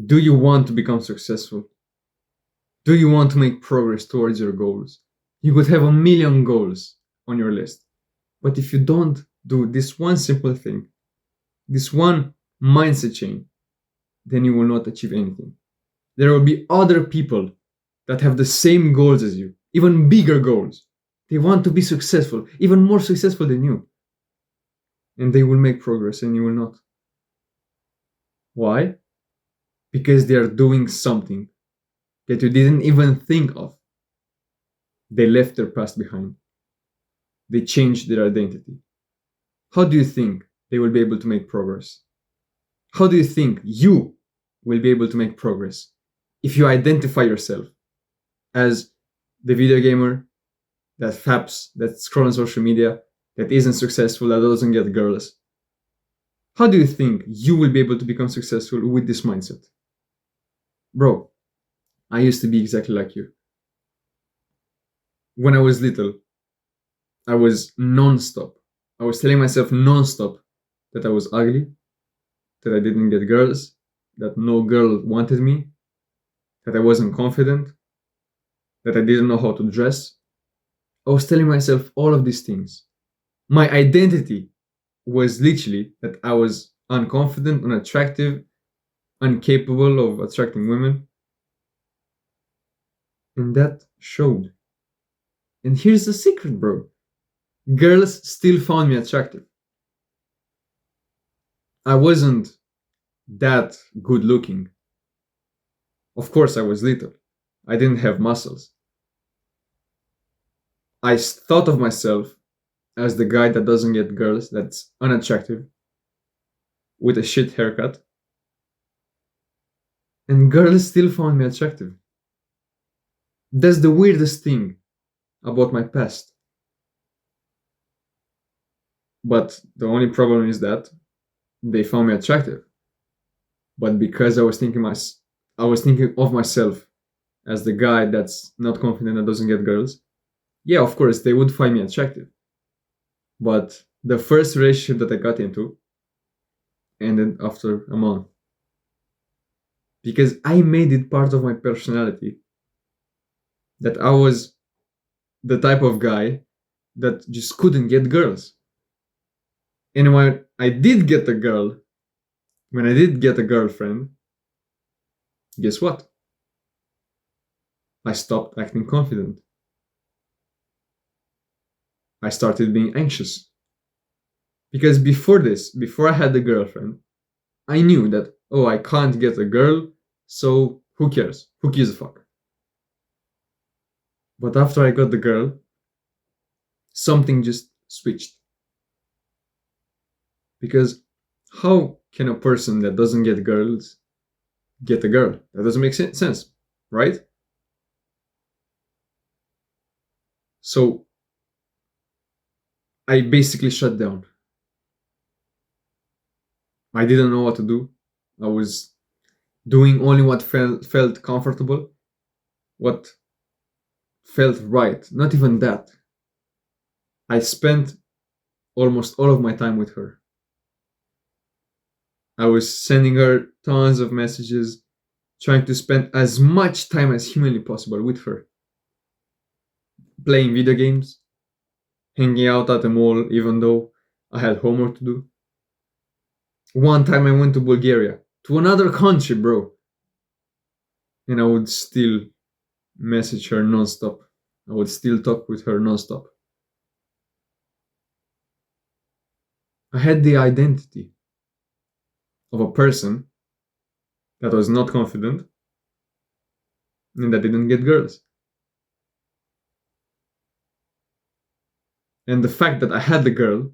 Do you want to become successful? Do you want to make progress towards your goals? You could have a million goals on your list. But if you don't do this one simple thing, this one mindset change, then you will not achieve anything. There will be other people that have the same goals as you, even bigger goals. They want to be successful, even more successful than you. And they will make progress and you will not. Why? Because they are doing something that you didn't even think of. They left their past behind. They changed their identity. How do you think they will be able to make progress? How do you think you will be able to make progress if you identify yourself as the video gamer that faps, that scrolls on social media, that isn't successful, that doesn't get girls? How do you think you will be able to become successful with this mindset? Bro, I used to be exactly like you. When I was little, I was non-stop. I was telling myself non-stop that I was ugly, that I didn't get girls, that no girl wanted me, that I wasn't confident, that I didn't know how to dress. I was telling myself all of these things. My identity was literally that I was unconfident, unattractive, incapable of attracting women. And that showed. And here's the secret, bro. Girls still found me attractive. I wasn't that good looking. Of course, I was little. I didn't have muscles. I thought of myself as the guy that doesn't get girls, that's unattractive, with a shit haircut. And girls still found me attractive. That's the weirdest thing about my past. But the only problem is that they found me attractive. But because I was thinking of myself as the guy that's not confident that doesn't get girls. Yeah, of course they would find me attractive. But the first relationship that I got into ended after a month because I made it part of my personality that I was the type of guy that just couldn't get girls. And when I did get a girl, when I did get a girlfriend, guess what? I stopped acting confident. I started being anxious. Because before this, before I had a girlfriend, I knew that, oh, I can't get a girl, so who cares? Who gives a fuck? But after I got the girl, something just switched. Because how can a person that doesn't get girls get a girl? That doesn't make sense, right? So I basically shut down. I didn't know what to do. I was doing only what felt comfortable, what felt right. Not even that. I spent almost all of my time with her. I was sending her tons of messages, trying to spend as much time as humanly possible with her. Playing video games, hanging out at the mall even though I had homework to do. One time I went to Bulgaria, to another country, bro. And I would still message her nonstop. I would still talk with her nonstop. I had the identity of a person that was not confident and that didn't get girls. And the fact that I had the girl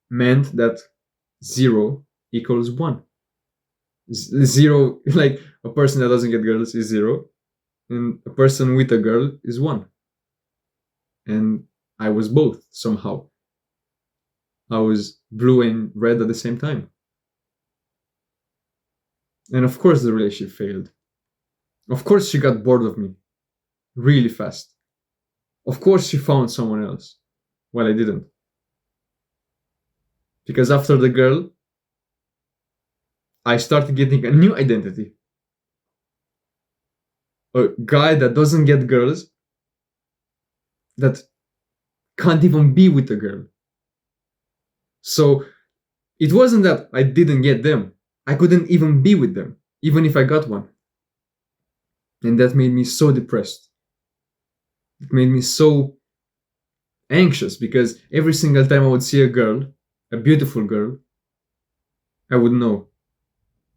meant that 0 equals 1. Zero, like a person that doesn't get girls is 0, and a person with a girl is 1. And I was both somehow. I was blue and red at the same time. And of course, the relationship failed. Of course, she got bored of me really fast. Of course, she found someone else while I didn't. Because after the girl, I started getting a new identity. a guy that doesn't get girls, that can't even be with a girl. So it wasn't that I didn't get them, I couldn't even be with them, even if I got one. And that made me so depressed. It made me so anxious because every single time I would see a girl, a beautiful girl, I would know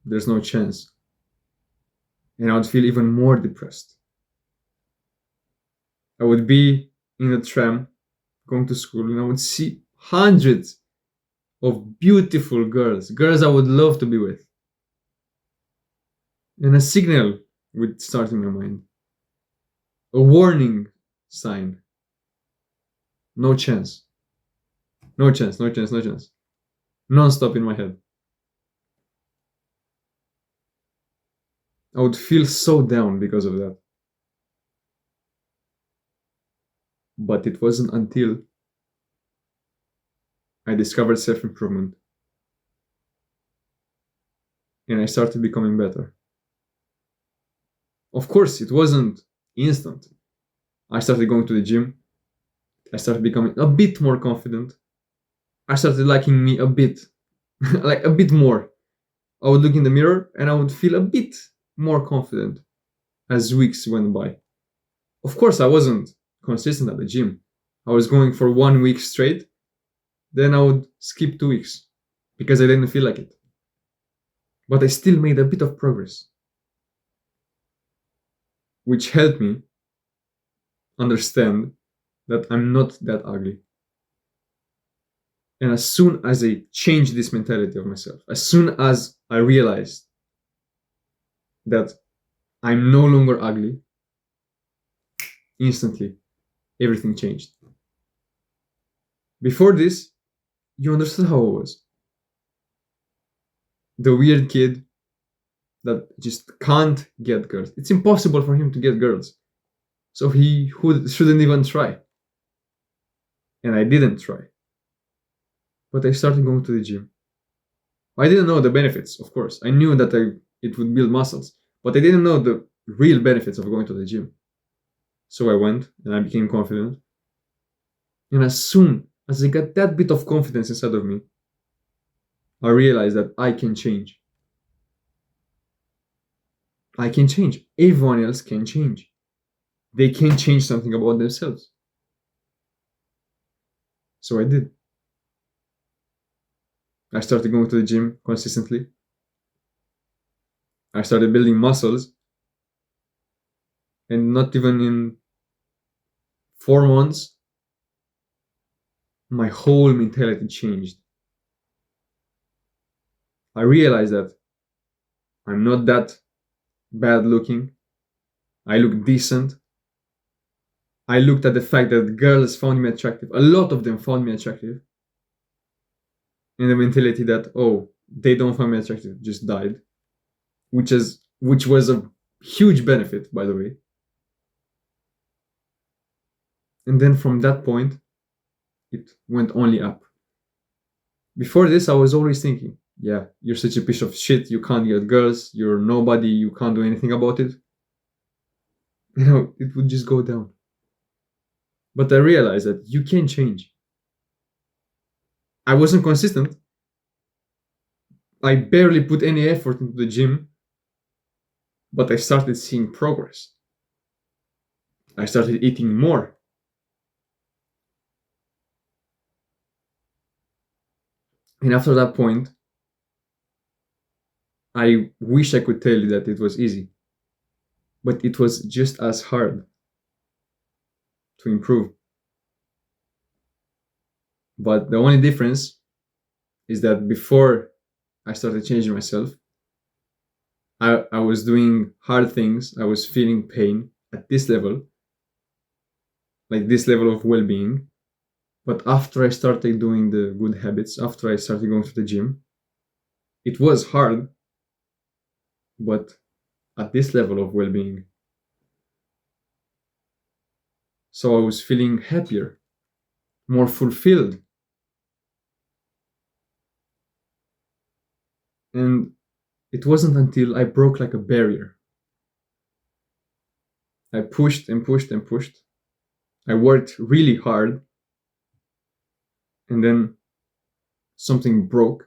there's no chance. And I would feel even more depressed. I would be in a tram going to school and I would see hundreds of beautiful girls, girls I would love to be with. And a signal would start in my mind, a warning sign. No chance. No chance, no chance, no chance. Non-stop in my head. I would feel so down because of that. But it wasn't until I discovered self-improvement and I started becoming better. Of course, it wasn't instant. I started going to the gym. I started becoming a bit more confident. I started liking me a bit, like a bit more. I would look in the mirror and I would feel a bit more confident as weeks went by. Of course, I wasn't consistent at the gym. I was going for 1 week straight, then I would skip 2 weeks because I didn't feel like it. But I still made a bit of progress, which helped me understand that I'm not that ugly. And as soon as I changed this mentality of myself, as soon as I realized that I'm no longer ugly, instantly everything changed. Before this, you understood how I was. The weird kid that just can't get girls. It's impossible for him to get girls. So he shouldn't even try. And I didn't try. But I started going to the gym. I didn't know the benefits, of course. I knew that it would build muscles, but I didn't know the real benefits of going to the gym. So I went and I became confident. And as soon as I got that bit of confidence inside of me, I realized that I can change. I can change. Everyone else can change. They can change something about themselves. So I did. I started going to the gym consistently. I started building muscles. And not even in 4 months, my whole mentality changed. I realized that I'm not that bad looking. I look decent. I looked at the fact that girls found me attractive. A lot of them found me attractive. And the mentality that, oh, they don't find me attractive just died. Which was a huge benefit, by the way. And then from that point, it went only up. Before this, I was always thinking, yeah, you're such a piece of shit, you can't get girls, you're nobody, you can't do anything about it. It would just go down. But I realized that you can change. I wasn't consistent. I barely put any effort into the gym, but I started seeing progress. I started eating more. And after that point, I wish I could tell you that it was easy, but it was just as hard to improve. But the only difference is that before I started changing myself, I was doing hard things, I was feeling pain at this level, like this level of well being. But after I started doing the good habits, after I started going to the gym, it was hard, but at this level of well being. So I was feeling happier, more fulfilled. And it wasn't until I broke like a barrier. I pushed and pushed and pushed. I worked really hard, and then something broke,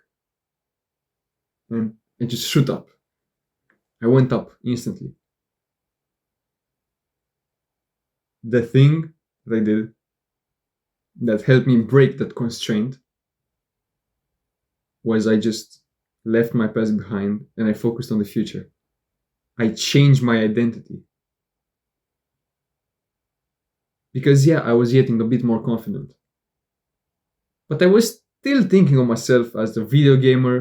and it just shoot up. I went up instantly. The thing that I did that helped me break that constraint was I just left my past behind and I focused on the future. I changed my identity. Because, yeah, I was getting a bit more confident. But I was still thinking of myself as the video gamer